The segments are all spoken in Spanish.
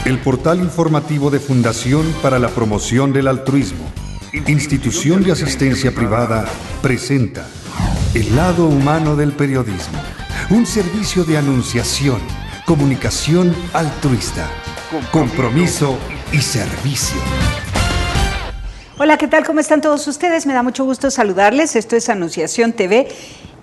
El portal informativo de Fundación para la Promoción del Altruismo, institución de asistencia privada, presenta El lado humano del periodismo, un servicio de anunciación, comunicación altruista, compromiso y servicio. Hola, ¿qué tal? ¿Cómo están todos ustedes? Me da mucho gusto saludarles. Esto es Anunciación TV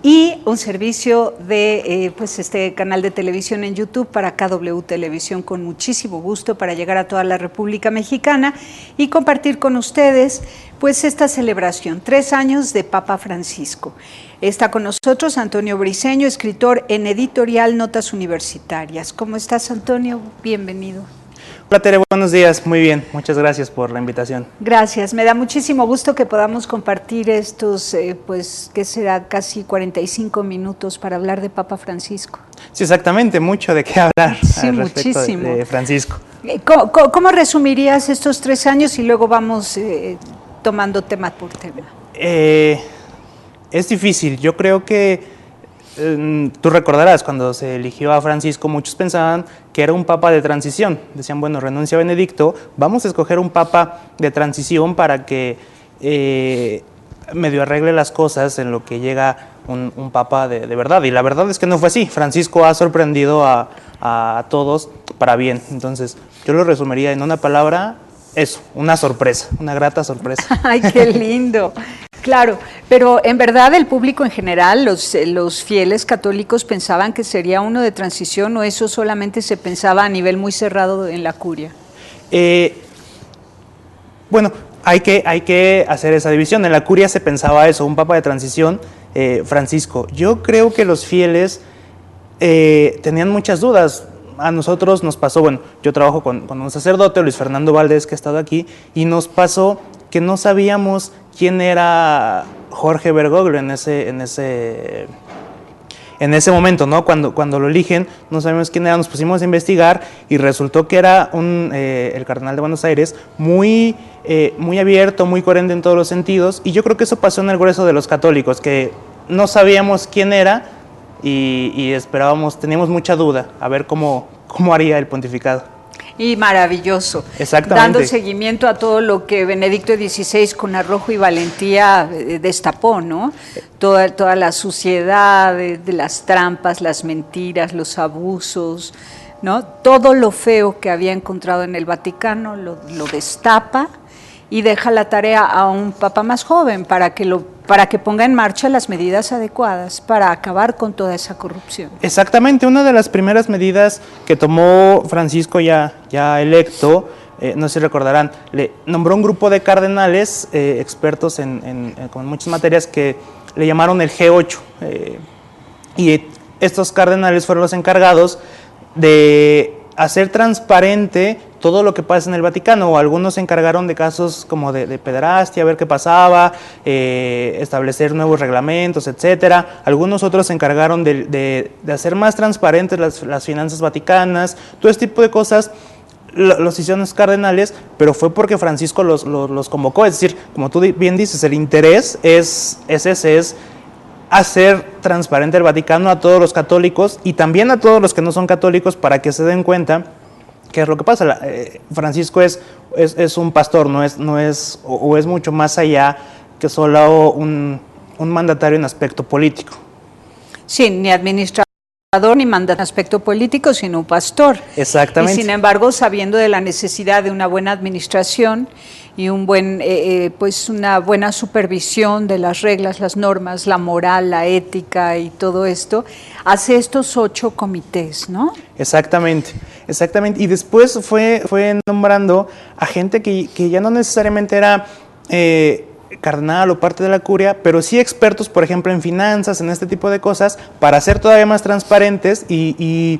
y un servicio de este canal de televisión en YouTube para KW Televisión, con muchísimo gusto para llegar a toda la República Mexicana y compartir con ustedes pues esta celebración, 3 años de Papa Francisco. Está con nosotros Antonio Briceño, escritor en Editorial Notas Universitarias. ¿Cómo estás, Antonio? Bienvenido. Hola, Tere, buenos días. Muy bien, muchas gracias por la invitación. Gracias, me da muchísimo gusto que podamos compartir estos, que será casi 45 minutos para hablar de Papa Francisco. Sí, exactamente, mucho de qué hablar sí, respecto de Francisco. ¿Cómo resumirías estos 3 años y luego vamos tomando tema por tema? Es difícil, yo creo que tú recordarás, cuando se eligió a Francisco, muchos pensaban que era un papa de transición. Decían, bueno, renuncia a Benedicto, vamos a escoger un papa de transición para que medio arregle las cosas en lo que llega un papa de verdad. Y la verdad es que no fue así. Francisco ha sorprendido a todos para bien. Entonces, yo lo resumiría en una palabra, eso, una sorpresa, una grata sorpresa. ¡Ay, qué lindo! Claro, pero en verdad el público en general, los fieles católicos pensaban que sería uno de transición, o eso solamente se pensaba a nivel muy cerrado en la curia. Bueno, hay que hacer esa división. En la curia se pensaba eso, un papa de transición, Francisco. Yo creo que los fieles tenían muchas dudas. A nosotros nos pasó, bueno, yo trabajo con un sacerdote, Luis Fernando Valdés, que ha estado aquí, y nos pasó que no sabíamos quién era Jorge Bergoglio en ese momento, ¿no? Cuando lo eligen, no sabíamos quién era, nos pusimos a investigar y resultó que era el cardenal de Buenos Aires muy abierto, muy coherente en todos los sentidos, y yo creo que eso pasó en el grueso de los católicos, que no sabíamos quién era y esperábamos, teníamos mucha duda a ver cómo haría el pontificado. Y maravilloso. Exactamente. Dando seguimiento a todo lo que Benedicto XVI con arrojo y valentía destapó, ¿no? Toda la suciedad de las trampas, las mentiras, los abusos, ¿no? Todo lo feo que había encontrado en el Vaticano lo destapa y deja la tarea a un papa más joven para que ponga en marcha las medidas adecuadas para acabar con toda esa corrupción. Exactamente, una de las primeras medidas que tomó Francisco ya electo, no sé si recordarán, le nombró un grupo de cardenales expertos con muchas materias que le llamaron el G8, y estos cardenales fueron los encargados de hacer transparente todo lo que pasa en el Vaticano. Algunos se encargaron de casos como de pederastia, ver qué pasaba, establecer nuevos reglamentos, etcétera. Algunos otros se encargaron de hacer más transparentes las finanzas vaticanas. Todo este tipo de cosas los hicieron los cardenales, pero fue porque Francisco los convocó. Es decir, como tú bien dices, el interés es hacer transparente el Vaticano a todos los católicos y también a todos los que no son católicos, para que se den cuenta qué es lo que pasa. Francisco es un pastor, no es mucho más allá que solo un mandatario en aspecto político. Sí, ni administrador ni mandatario en aspecto político, sino un pastor. Exactamente. Y sin embargo, sabiendo de la necesidad de una buena administración y una buena supervisión de las reglas, las normas, la moral, la ética y todo esto, hace estos 8 comités, ¿no? Exactamente. Y después fue nombrando a gente que ya no necesariamente era cardenal o parte de la curia, pero sí expertos, por ejemplo, en finanzas, en este tipo de cosas, para ser todavía más transparentes y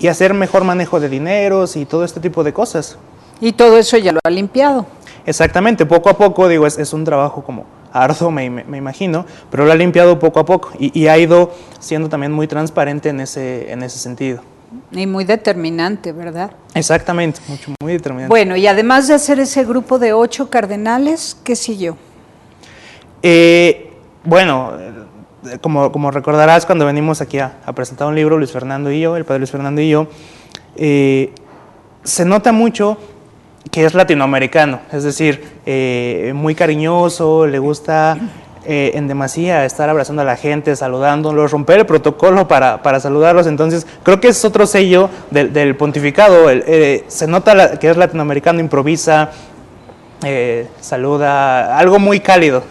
hacer mejor manejo de dineros y todo este tipo de cosas. Y todo eso ya lo ha limpiado. Exactamente, poco a poco, digo, es un trabajo como arduo, me imagino, pero lo ha limpiado poco a poco y ha ido siendo también muy transparente en ese sentido. Y muy determinante, ¿verdad? Exactamente, muy determinante. Bueno, y además de hacer ese grupo de 8 cardenales, ¿qué siguió? Bueno, como recordarás, cuando venimos aquí a presentar un libro, Luis Fernando y yo, el padre Luis Fernando y yo, se nota mucho que es latinoamericano, es decir, muy cariñoso, le gusta en demasía estar abrazando a la gente, saludándolos, romper el protocolo para saludarlos. Entonces creo que es otro sello del pontificado. Se nota que es latinoamericano, improvisa, saluda, algo muy cálido.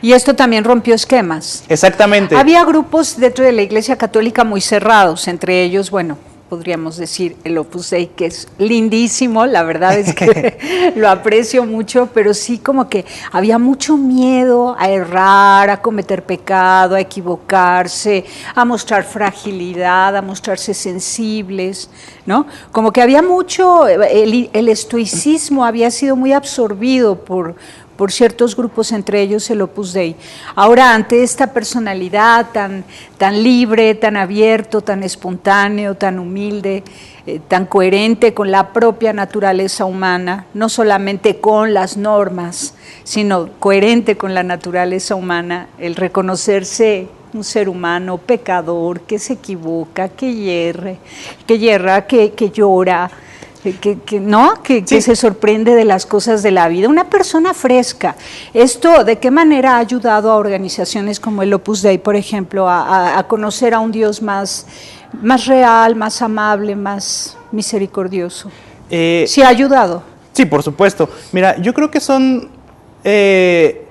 Y esto también rompió esquemas. Exactamente. Había grupos dentro de la Iglesia Católica muy cerrados, entre ellos, bueno, podríamos decir el Opus Dei, que es lindísimo, la verdad es que lo aprecio mucho, pero sí como que había mucho miedo a errar, a cometer pecado, a equivocarse, a mostrar fragilidad, a mostrarse sensibles, ¿no? Como que había mucho, el estoicismo había sido muy absorbido por ciertos grupos, entre ellos el Opus Dei. Ahora, ante esta personalidad tan libre, tan abierto, tan espontáneo, tan humilde, tan coherente con la propia naturaleza humana, no solamente con las normas, sino coherente con la naturaleza humana, el reconocerse un ser humano pecador, que se equivoca, que yerra, que llora, que se sorprende de las cosas de la vida, una persona fresca. ¿Esto de qué manera ha ayudado a organizaciones como el Opus Dei, por ejemplo, a conocer a un Dios más real, más amable, más misericordioso? ¿Sí ha ayudado? Sí, por supuesto. Mira, yo creo que son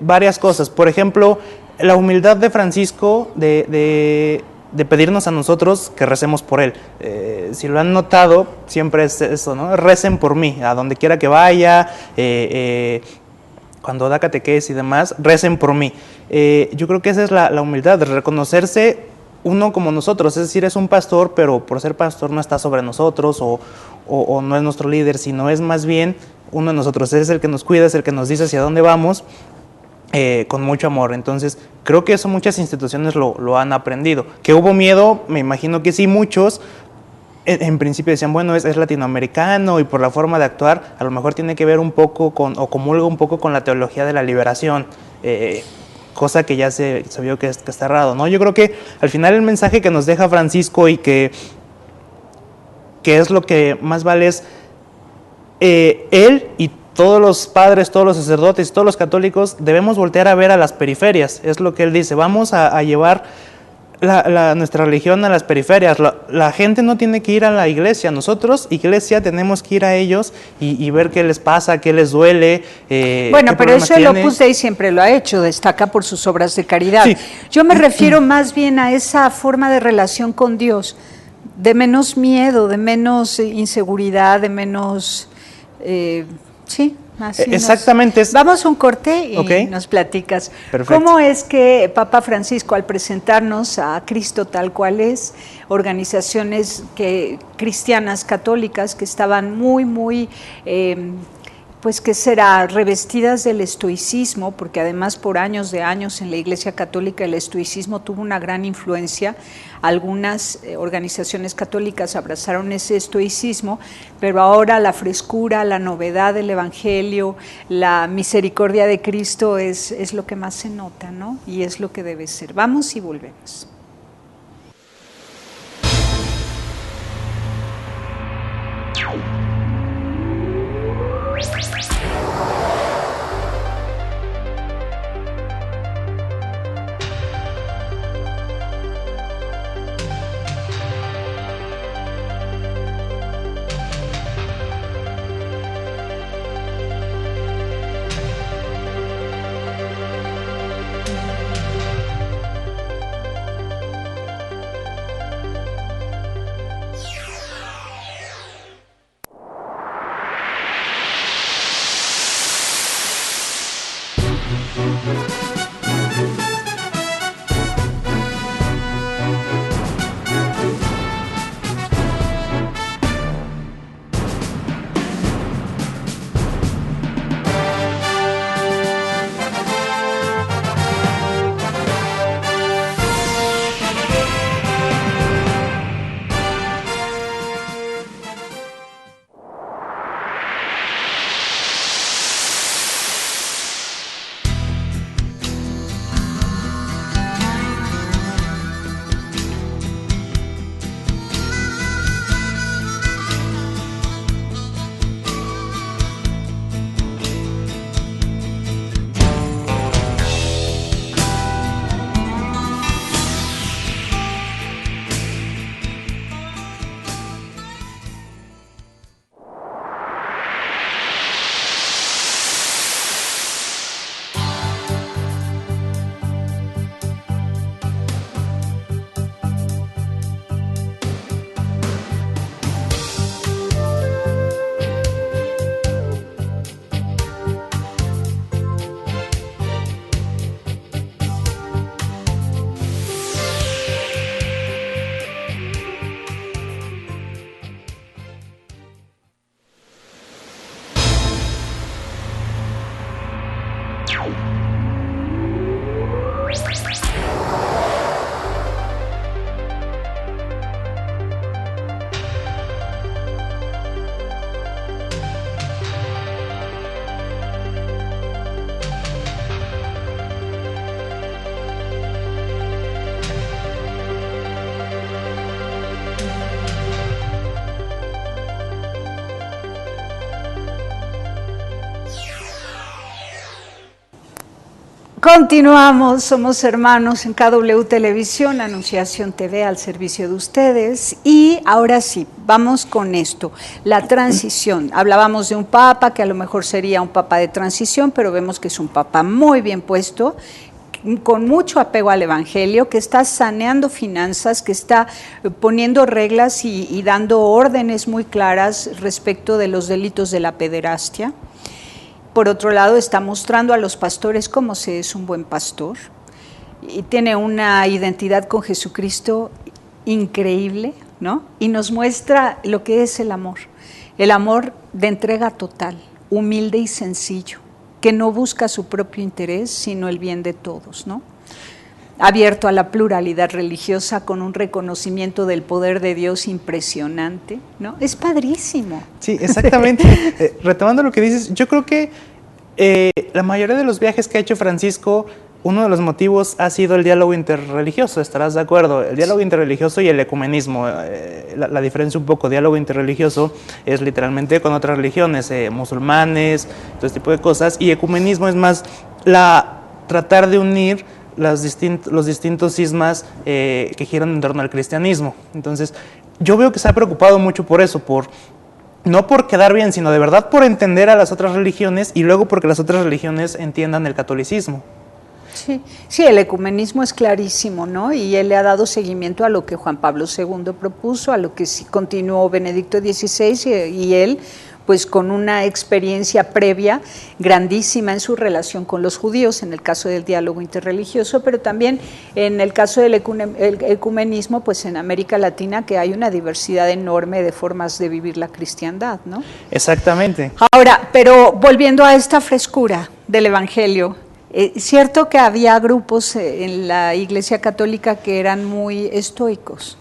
varias cosas. Por ejemplo, la humildad de Francisco de pedirnos a nosotros que recemos por él. Si lo han notado, siempre es eso, ¿no? Recen por mí, a donde quiera que vaya, cuando da catequesis y demás, recen por mí. Yo creo que esa es la humildad, de reconocerse uno como nosotros, es decir, es un pastor, pero por ser pastor no está sobre nosotros o no es nuestro líder, sino es más bien uno de nosotros, es el que nos cuida, es el que nos dice hacia dónde vamos, con mucho amor. Entonces creo que eso muchas instituciones lo han aprendido. Que hubo miedo, me imagino que sí, muchos en principio decían, bueno, es latinoamericano y por la forma de actuar a lo mejor tiene que ver un poco o comulga un poco con la teología de la liberación, cosa que ya se vio que está errado, ¿no? Yo creo que al final el mensaje que nos deja Francisco y que es lo que más vale es él y todos los padres, todos los sacerdotes, todos los católicos debemos voltear a ver a las periferias. Es lo que él dice, vamos a llevar nuestra religión a las periferias. La gente no tiene que ir a la iglesia, nosotros, iglesia, tenemos que ir a ellos y ver qué les pasa, qué les duele. Bueno, pero eso el Opus Dei siempre lo ha hecho, destaca por sus obras de caridad. Sí. Yo me refiero más bien a esa forma de relación con Dios, de menos miedo, de menos inseguridad, de menos... sí, así exactamente. Vamos a un corte y nos platicas. Perfecto. ¿Cómo es que Papa Francisco, al presentarnos a Cristo tal cual es, organizaciones cristianas católicas que estaban muy pues que será revestidas del estoicismo, porque además por años de años en la Iglesia Católica el estoicismo tuvo una gran influencia, algunas organizaciones católicas abrazaron ese estoicismo, pero ahora la frescura, la novedad del Evangelio, la misericordia de Cristo es lo que más se nota, ¿no? Y es lo que debe ser. Vamos y volvemos. Continuamos, somos hermanos en KW Televisión, Anunciación TV al servicio de ustedes. Y ahora sí, vamos con esto, la transición. Hablábamos de un papa que a lo mejor sería un papa de transición, pero vemos que es un papa muy bien puesto, con mucho apego al Evangelio, que está saneando finanzas, que está poniendo reglas y dando órdenes muy claras respecto de los delitos de la pederastia. Por otro lado, está mostrando a los pastores cómo se es un buen pastor, y tiene una identidad con Jesucristo increíble, ¿no? Y nos muestra lo que es el amor de entrega total, humilde y sencillo, que no busca su propio interés, sino el bien de todos, ¿no? Abierto a la pluralidad religiosa, con un reconocimiento del poder de Dios impresionante, ¿no? Es padrísimo. Sí, exactamente. Retomando lo que dices, yo creo que la mayoría de los viajes que ha hecho Francisco, uno de los motivos ha sido el diálogo interreligioso, estarás de acuerdo, el diálogo interreligioso y el ecumenismo. La diferencia un poco, diálogo interreligioso es literalmente con otras religiones, musulmanes, todo este tipo de cosas, y ecumenismo es más tratar de unir los distintos cismas que giran en torno al cristianismo. Entonces, yo veo que se ha preocupado mucho por eso, no por quedar bien, sino de verdad por entender a las otras religiones y luego porque las otras religiones entiendan el catolicismo. Sí, el ecumenismo es clarísimo, ¿no? Y él le ha dado seguimiento a lo que Juan Pablo II propuso, a lo que sí continuó Benedicto XVI y él, pues con una experiencia previa grandísima en su relación con los judíos, en el caso del diálogo interreligioso, pero también en el caso del ecumenismo, pues en América Latina, que hay una diversidad enorme de formas de vivir la cristiandad, ¿no? Exactamente. Ahora, pero volviendo a esta frescura del Evangelio, cierto que había grupos en la Iglesia Católica que eran muy estoicos.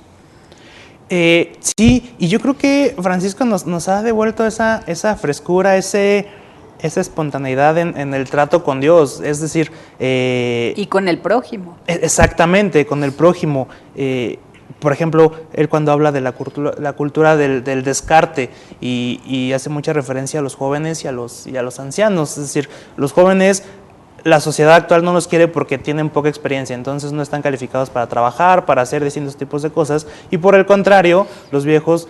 Sí, y yo creo que Francisco nos ha devuelto esa frescura, esa espontaneidad en el trato con Dios, es decir... y con el prójimo. Exactamente, con el prójimo. Por ejemplo, él cuando habla de la cultura del descarte y hace mucha referencia a los jóvenes y a los ancianos, es decir, los jóvenes... La sociedad actual no los quiere porque tienen poca experiencia, entonces no están calificados para trabajar, para hacer distintos tipos de cosas, y por el contrario, los viejos,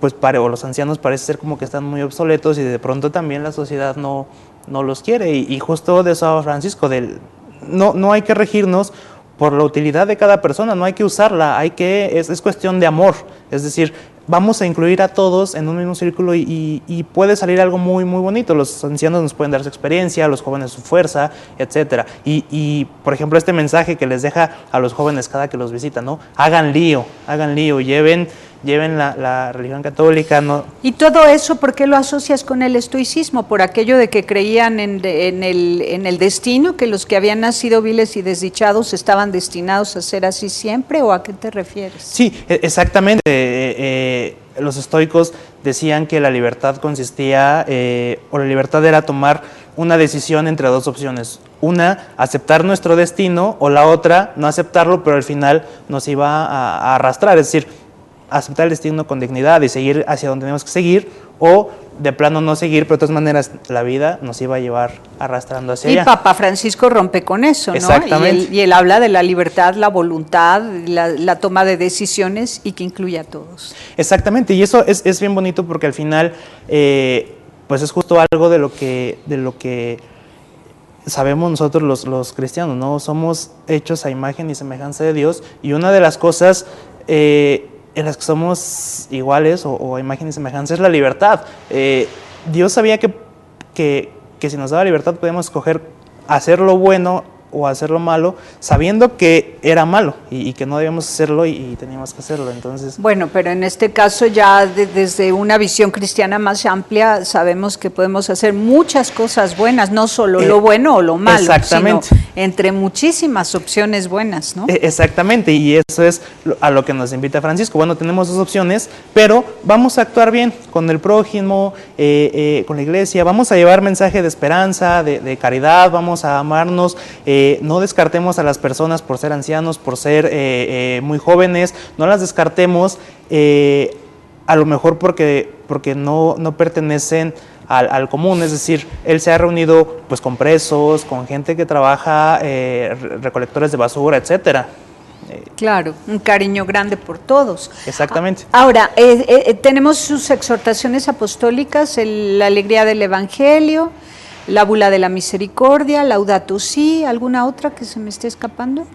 pues o los ancianos parece ser como que están muy obsoletos y de pronto también la sociedad no los quiere, y justo de eso habla Francisco, no hay que regirnos por la utilidad de cada persona, no hay que usarla, es cuestión de amor, es decir, vamos a incluir a todos en un mismo círculo y puede salir algo muy, muy bonito. Los ancianos nos pueden dar su experiencia, los jóvenes su fuerza, etcétera. Y por ejemplo, este mensaje que les deja a los jóvenes cada que los visita, ¿no? Hagan lío, lleven la religión católica, ¿no? Y todo eso, ¿por qué lo asocias con el estoicismo? ¿Por aquello de que creían en el destino, que los que habían nacido viles y desdichados estaban destinados a ser así siempre, o a qué te refieres? Sí, exactamente. Los estoicos decían que la libertad consistía, o la libertad era tomar una decisión entre dos opciones. Una, aceptar nuestro destino, o la otra, no aceptarlo, pero al final nos iba a arrastrar, es decir, aceptar el destino con dignidad y seguir hacia donde tenemos que seguir, o de plano no seguir, pero de todas maneras la vida nos iba a llevar arrastrando hacia allá. Y Papa Francisco rompe con eso, ¿no? Exactamente. Y él habla de la libertad, la voluntad, la toma de decisiones y que incluye a todos. Exactamente, y eso es bien bonito porque al final pues es justo algo de lo que sabemos nosotros los cristianos, ¿no? Somos hechos a imagen y semejanza de Dios, y una de las cosas en las que somos iguales o a imagen y semejanza es la libertad. Dios sabía que si nos daba libertad podíamos escoger hacer lo bueno o hacer lo malo, sabiendo que era malo y que no debíamos hacerlo y teníamos que hacerlo. Entonces, bueno, pero en este caso ya desde una visión cristiana más amplia sabemos que podemos hacer muchas cosas buenas, no solo lo bueno o lo malo, sino entre muchísimas opciones buenas, ¿no? Exactamente, y eso es a lo que nos invita Francisco. Bueno, tenemos dos opciones, pero vamos a actuar bien con el prójimo, con la iglesia, vamos a llevar mensaje de esperanza, de caridad, vamos a amarnos, no descartemos a las personas por ser ancianos, por ser muy jóvenes, no las descartemos a lo mejor porque no pertenecen al común, es decir, él se ha reunido pues con presos, con gente que trabaja, recolectores de basura, etcétera. Claro, un cariño grande por todos. Exactamente. Ahora, tenemos sus exhortaciones apostólicas, la alegría del Evangelio, la bula de la misericordia, Laudato Si, ¿alguna otra que se me esté escapando?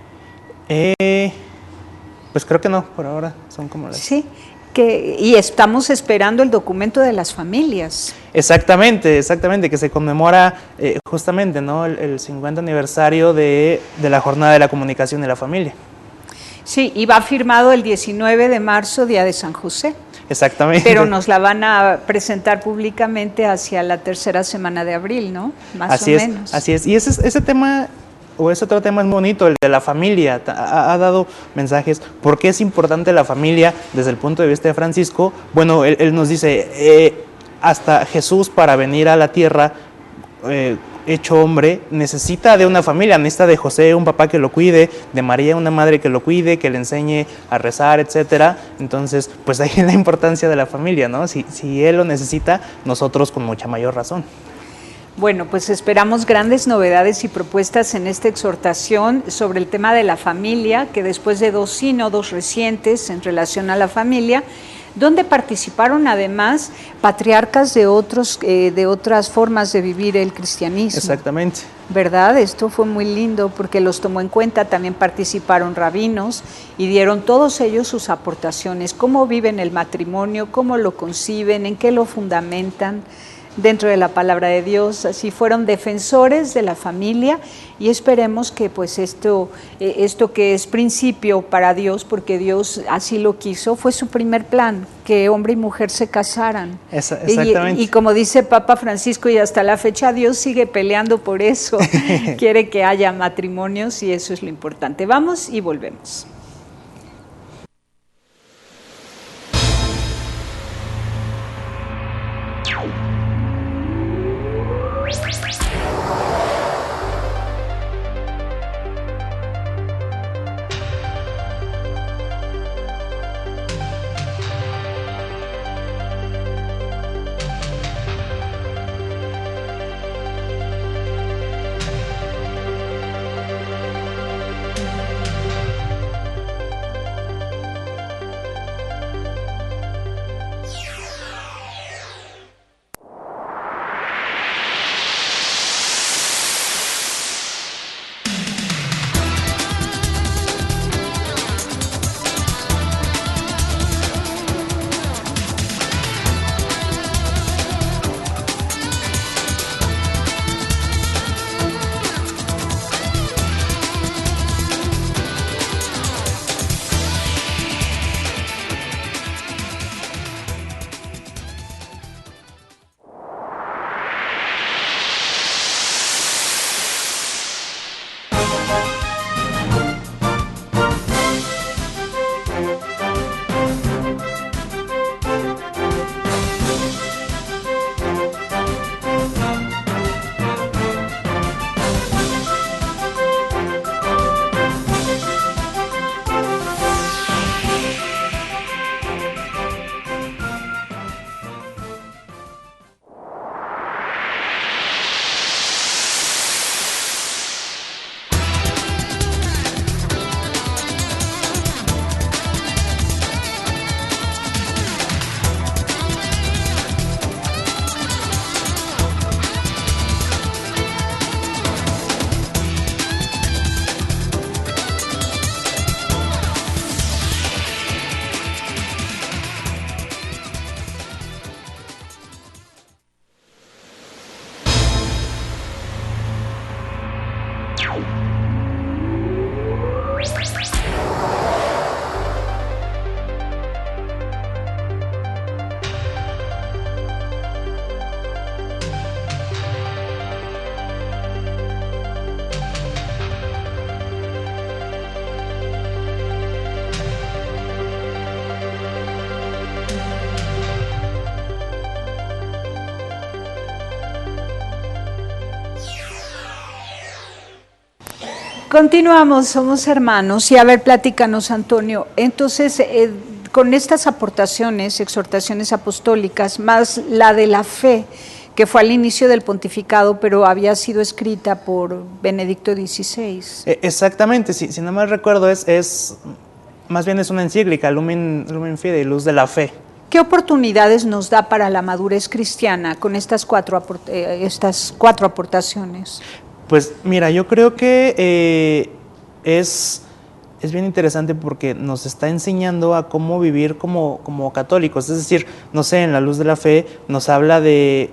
Pues creo que no, por ahora son como las... Sí, y estamos esperando el documento de las familias. Exactamente, que se conmemora justamente, ¿no?, el 50 aniversario de la Jornada de la Comunicación de la Familia. Sí, y va firmado el 19 de marzo, Día de San José. Exactamente. Pero nos la van a presentar públicamente hacia la tercera semana de abril, ¿no? Más o menos. Así es. Y ese tema, o ese otro tema es bonito, el de la familia. Ha dado mensajes. ¿Por qué es importante la familia desde el punto de vista de Francisco? Bueno, él nos dice, hasta Jesús para venir a la tierra, hecho hombre, necesita de una familia, necesita de José un papá que lo cuide, de María una madre que lo cuide, que le enseñe a rezar, etcétera. Entonces, pues ahí la importancia de la familia, ¿no? Si él lo necesita, nosotros con mucha mayor razón. Bueno, pues esperamos grandes novedades y propuestas en esta exhortación sobre el tema de la familia, que después de 2 sínodos recientes en relación a la familia, donde participaron además patriarcas de otras formas de vivir el cristianismo. Exactamente. ¿Verdad? Esto fue muy lindo porque los tomó en cuenta, también participaron rabinos y dieron todos ellos sus aportaciones, cómo viven el matrimonio, cómo lo conciben, en qué lo fundamentan dentro de la palabra de Dios. Así fueron defensores de la familia y esperemos que pues esto que es principio para Dios, porque Dios así lo quiso, fue su primer plan, que hombre y mujer se casaran. Exactamente. Y como dice Papa Francisco, y hasta la fecha Dios sigue peleando por eso, quiere que haya matrimonios y eso es lo importante. Vamos y volvemos. Continuamos, somos hermanos. Y a ver, platícanos, Antonio. Entonces, con estas aportaciones, exhortaciones apostólicas, más la de la fe, que fue al inicio del pontificado, pero había sido escrita por Benedicto XVI. Exactamente, si no mal recuerdo, más bien es una encíclica, Lumen Fidei, Luz de la Fe. ¿Qué oportunidades nos da para la madurez cristiana con estas cuatro aportaciones? Pues mira, yo creo que es bien interesante porque nos está enseñando a cómo vivir como católicos. Es decir, no sé, en la Luz de la Fe nos habla de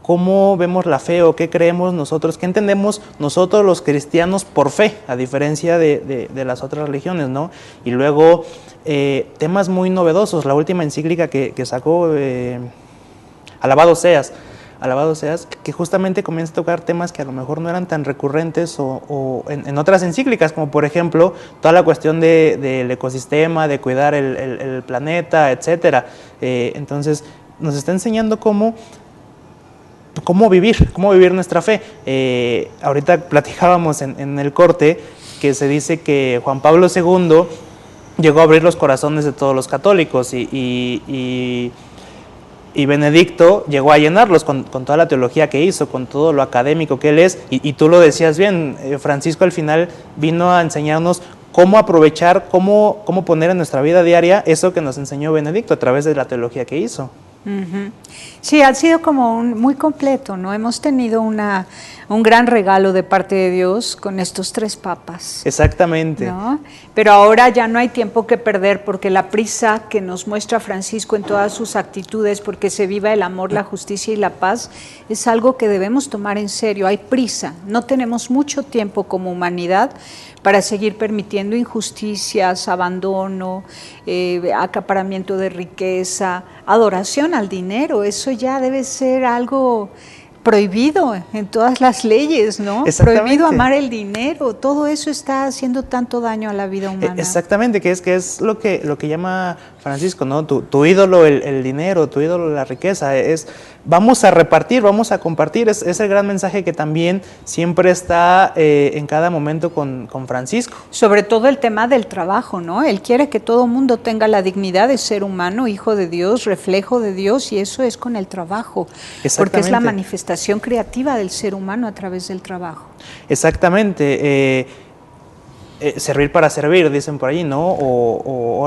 cómo vemos la fe o qué creemos nosotros, qué entendemos nosotros los cristianos por fe, a diferencia de las otras religiones, ¿no? Y luego temas muy novedosos. La última encíclica que sacó, Alabado seas, que justamente comienza a tocar temas que a lo mejor no eran tan recurrentes o en otras encíclicas, como por ejemplo toda la cuestión del ecosistema, de cuidar el planeta, etcétera. Entonces nos está enseñando cómo vivir nuestra fe. Ahorita platicábamos en el corte que se dice que Juan Pablo II llegó a abrir los corazones de todos los católicos y Benedicto llegó a llenarlos con toda la teología que hizo, con todo lo académico que él es, y tú lo decías bien, Francisco al final vino a enseñarnos cómo aprovechar, cómo poner en nuestra vida diaria eso que nos enseñó Benedicto a través de la teología que hizo. Uh-huh. Sí, ha sido como muy completo, ¿no? Hemos tenido un gran regalo de parte de Dios con estos 3 papas. Exactamente. ¿No? Pero ahora ya no hay tiempo que perder porque la prisa que nos muestra Francisco en todas sus actitudes, porque se viva el amor, la justicia y la paz, es algo que debemos tomar en serio. Hay prisa, no tenemos mucho tiempo como humanidad para seguir permitiendo injusticias, abandono, acaparamiento de riqueza, adoración al dinero. Eso ya debe ser algo prohibido en todas las leyes, ¿no? Prohibido amar el dinero. Todo eso está haciendo tanto daño a la vida humana. Exactamente, que es lo que llama Francisco, ¿no? Tu ídolo el dinero, tu ídolo la riqueza. Vamos a repartir, vamos a compartir. Es el gran mensaje que también siempre está en cada momento con Francisco. Sobre todo el tema del trabajo, ¿no? Él quiere que todo mundo tenga la dignidad de ser humano, hijo de Dios, reflejo de Dios, y eso es con el trabajo. Porque es la manifestación creativa del ser humano a través del trabajo. Exactamente. Servir para servir, dicen por allí, ¿no? O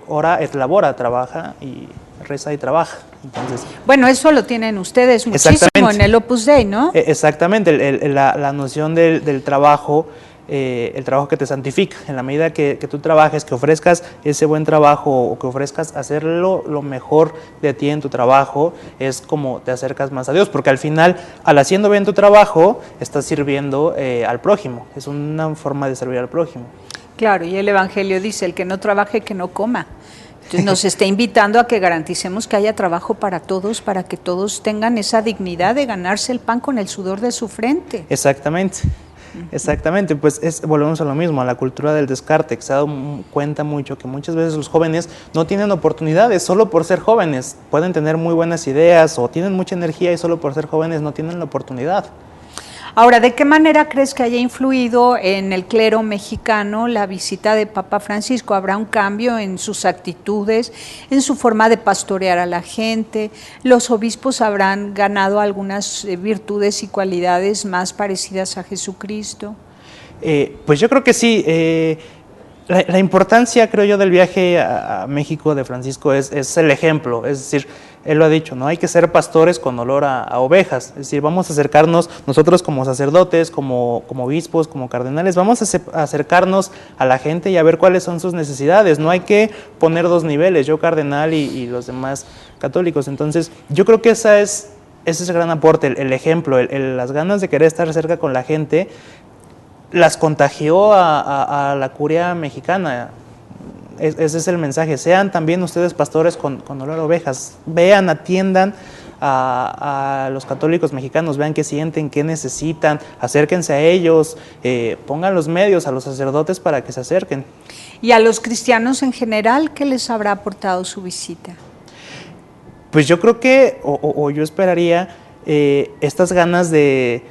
ora et labora, trabaja y reza y trabaja. Entonces, bueno, eso lo tienen ustedes muchísimo en el Opus Dei, ¿no? Exactamente, la noción del trabajo, el trabajo que te santifica. En la medida que tú trabajes, que ofrezcas ese buen trabajo o que ofrezcas hacerlo lo mejor de ti en tu trabajo, es como te acercas más a Dios, porque al final, al haciendo bien tu trabajo, estás sirviendo al prójimo. Es una forma de servir al prójimo. Claro, y el Evangelio dice, el que no trabaje, que no coma. Entonces nos está invitando a que garanticemos que haya trabajo para todos, para que todos tengan esa dignidad de ganarse el pan con el sudor de su frente. Exactamente. Exactamente, pues volvemos a lo mismo, a la cultura del descarte, que se ha dado cuenta mucho que muchas veces los jóvenes no tienen oportunidades solo por ser jóvenes. Pueden tener muy buenas ideas o tienen mucha energía y solo por ser jóvenes no tienen la oportunidad. Ahora, ¿de qué manera crees que haya influido en el clero mexicano la visita de Papa Francisco? ¿Habrá un cambio en sus actitudes, en su forma de pastorear a la gente? ¿Los obispos habrán ganado algunas virtudes y cualidades más parecidas a Jesucristo? Pues yo creo que sí. La importancia, creo yo, del viaje a México de Francisco es el ejemplo. Es decir, él lo ha dicho, ¿no? Hay que ser pastores con olor a ovejas. Es decir, vamos a acercarnos nosotros como sacerdotes, como obispos, como cardenales, vamos a acercarnos a la gente y a ver cuáles son sus necesidades. No hay que poner 2 niveles, yo cardenal y los demás católicos. Entonces, yo creo que ese es el gran aporte, el ejemplo, las ganas de querer estar cerca con la gente, las contagió a la curia mexicana. Ese es el mensaje. Sean también ustedes pastores con olor a ovejas. Vean, atiendan a los católicos mexicanos, vean qué sienten, qué necesitan, acérquense a ellos, pongan los medios a los sacerdotes para que se acerquen. ¿Y a los cristianos en general qué les habrá aportado su visita? Pues yo creo que, o yo esperaría, estas ganas de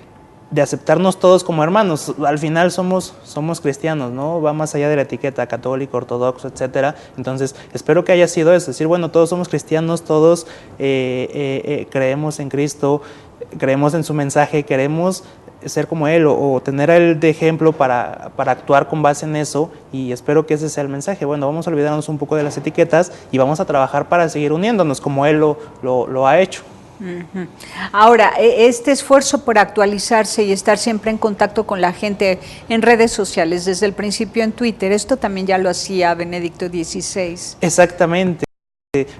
aceptarnos todos como hermanos. Al final somos cristianos, ¿no? Va más allá de la etiqueta católico, ortodoxo, etcétera. Entonces, espero que haya sido eso, decir, bueno, todos somos cristianos, todos creemos en Cristo, creemos en su mensaje, queremos ser como Él o tener a Él de ejemplo para actuar con base en eso, y espero que ese sea el mensaje. Bueno, vamos a olvidarnos un poco de las etiquetas y vamos a trabajar para seguir uniéndonos como Él lo ha hecho. Ahora, este esfuerzo por actualizarse y estar siempre en contacto con la gente en redes sociales, desde el principio en Twitter, esto también ya lo hacía Benedicto XVI. Exactamente.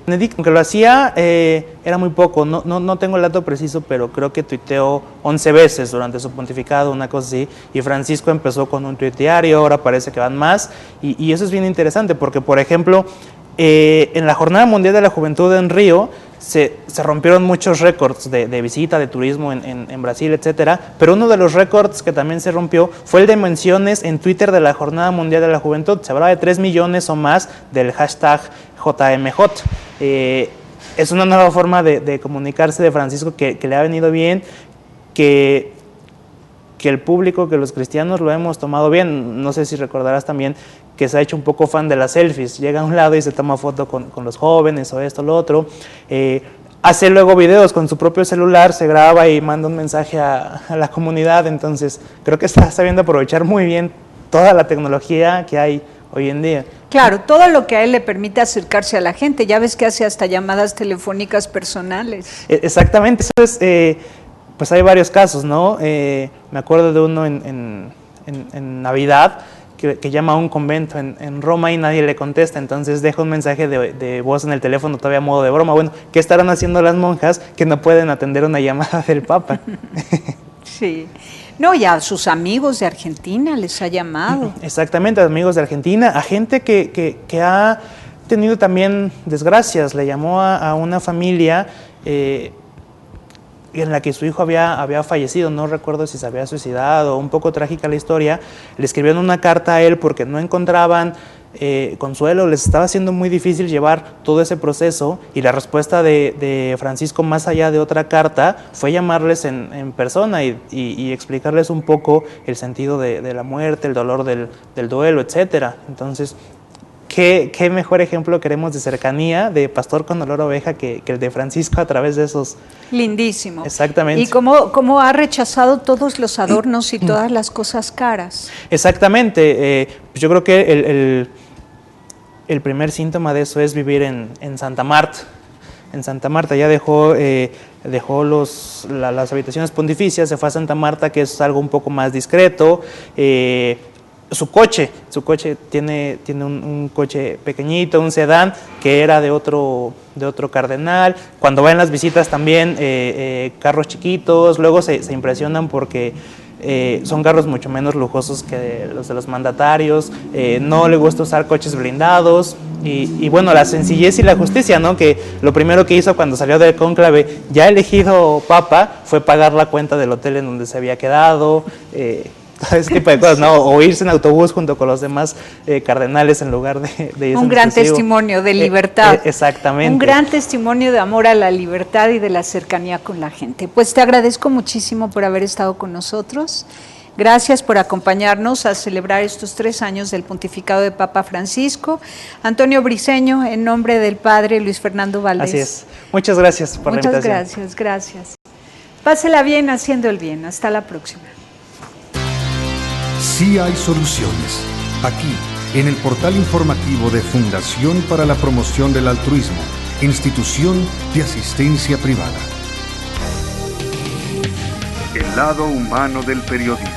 Benedicto, aunque lo hacía, era muy poco, no tengo el dato preciso, pero creo que tuiteó 11 veces durante su pontificado, una cosa así, y Francisco empezó con un tuit diario, ahora parece que van más, y eso es bien interesante, porque, por ejemplo, en la Jornada Mundial de la Juventud en Río, se rompieron muchos récords de visita, de turismo en Brasil, etcétera, pero uno de los récords que también se rompió fue el de menciones en Twitter de la Jornada Mundial de la Juventud. Se hablaba de 3 millones o más del hashtag JMJ. Es una nueva forma de comunicarse de Francisco que le ha venido bien, que el público, que los cristianos lo hemos tomado bien. No sé si recordarás también que se ha hecho un poco fan de las selfies. Llega a un lado y se toma foto con los jóvenes o esto, lo otro. Hace luego videos con su propio celular, se graba y manda un mensaje a la comunidad. Entonces, creo que está sabiendo aprovechar muy bien toda la tecnología que hay hoy en día. Claro, todo lo que a él le permite acercarse a la gente. Ya ves que hace hasta llamadas telefónicas personales. Exactamente. Eso es, pues hay varios casos, ¿no? Me acuerdo de uno en Navidad, que llama a un convento en Roma y nadie le contesta, entonces deja un mensaje de voz en el teléfono, todavía a modo de broma. Bueno, ¿qué estarán haciendo las monjas que no pueden atender una llamada del Papa? Sí. No, y a sus amigos de Argentina les ha llamado. Exactamente, a amigos de Argentina, a gente que ha tenido también desgracias. Le llamó a una familia en la que su hijo había fallecido, no recuerdo si se había suicidado, un poco trágica la historia. Le escribieron una carta a él porque no encontraban consuelo, les estaba haciendo muy difícil llevar todo ese proceso, y la respuesta de Francisco, más allá de otra carta, fue llamarles en persona y explicarles un poco el sentido de la muerte, el dolor del duelo, etcétera. Entonces, ¿Qué mejor ejemplo queremos de cercanía, de pastor con olor a oveja, que el de Francisco a través de esos? Lindísimo. Exactamente. Y cómo ha rechazado todos los adornos y todas las cosas caras. Exactamente. Yo creo que el primer síntoma de eso es vivir en Santa Marta. En Santa Marta ya dejó las habitaciones pontificias, se fue a Santa Marta, que es algo un poco más discreto. Su coche tiene un coche pequeñito, un sedán, que era de otro cardenal. Cuando va en las visitas también, carros chiquitos. Luego se impresionan porque son carros mucho menos lujosos que los de los mandatarios. No le gusta usar coches blindados. Y bueno, la sencillez y la justicia, ¿no? Que lo primero que hizo cuando salió del cónclave, ya elegido papa, fue pagar la cuenta del hotel en donde se había quedado. Ese tipo de cosas, ¿no? O irse en autobús junto con los demás cardenales en lugar de irse un gran testimonio de libertad. Exactamente. Un gran testimonio de amor a la libertad y de la cercanía con la gente. Pues te agradezco muchísimo por haber estado con nosotros. Gracias por acompañarnos a celebrar estos 3 años del pontificado de Papa Francisco. Antonio Briceño, en nombre del Padre Luis Fernando Valdés. Así es. Muchas gracias por la invitación. Muchas gracias. Pásela bien haciendo el bien. Hasta la próxima. Sí hay soluciones. Aquí, en el portal informativo de Fundación para la Promoción del Altruismo, Institución de Asistencia Privada. El lado humano del periodismo.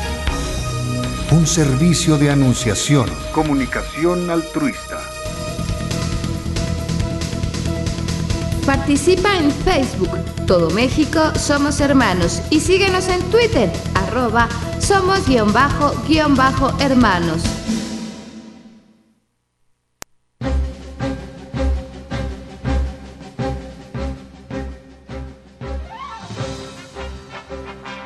Un servicio de anunciación, comunicación altruista. Participa en Facebook, Todo México Somos Hermanos, y síguenos en Twitter, @somos_hermanos.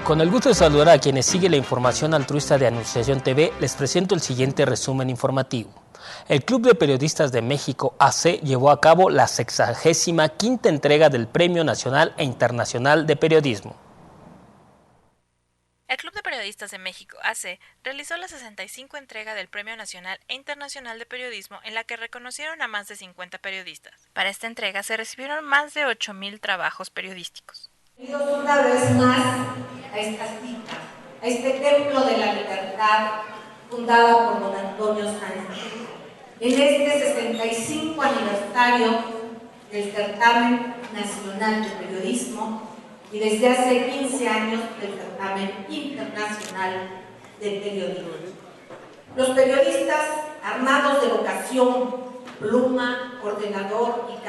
Con el gusto de saludar a quienes siguen la información altruista de Anunciación TV, les presento el siguiente resumen informativo. El Club de Periodistas de México, AC, llevó a cabo la 65ª entrega del Premio Nacional e Internacional de Periodismo. El Club de Periodistas de México, AC, realizó la 65 entrega del Premio Nacional e Internacional de Periodismo, en la que reconocieron a más de 50 periodistas. Para esta entrega se recibieron más de 8,000 trabajos periodísticos. Bienvenidos una vez más a esta cita, a este templo de la libertad fundada por don Antonio Sáenz. En este 65 aniversario del Certamen Nacional de Periodismo y desde hace 15 años del Certamen Internacional de Periodismo. Los periodistas armados de vocación, pluma, ordenador y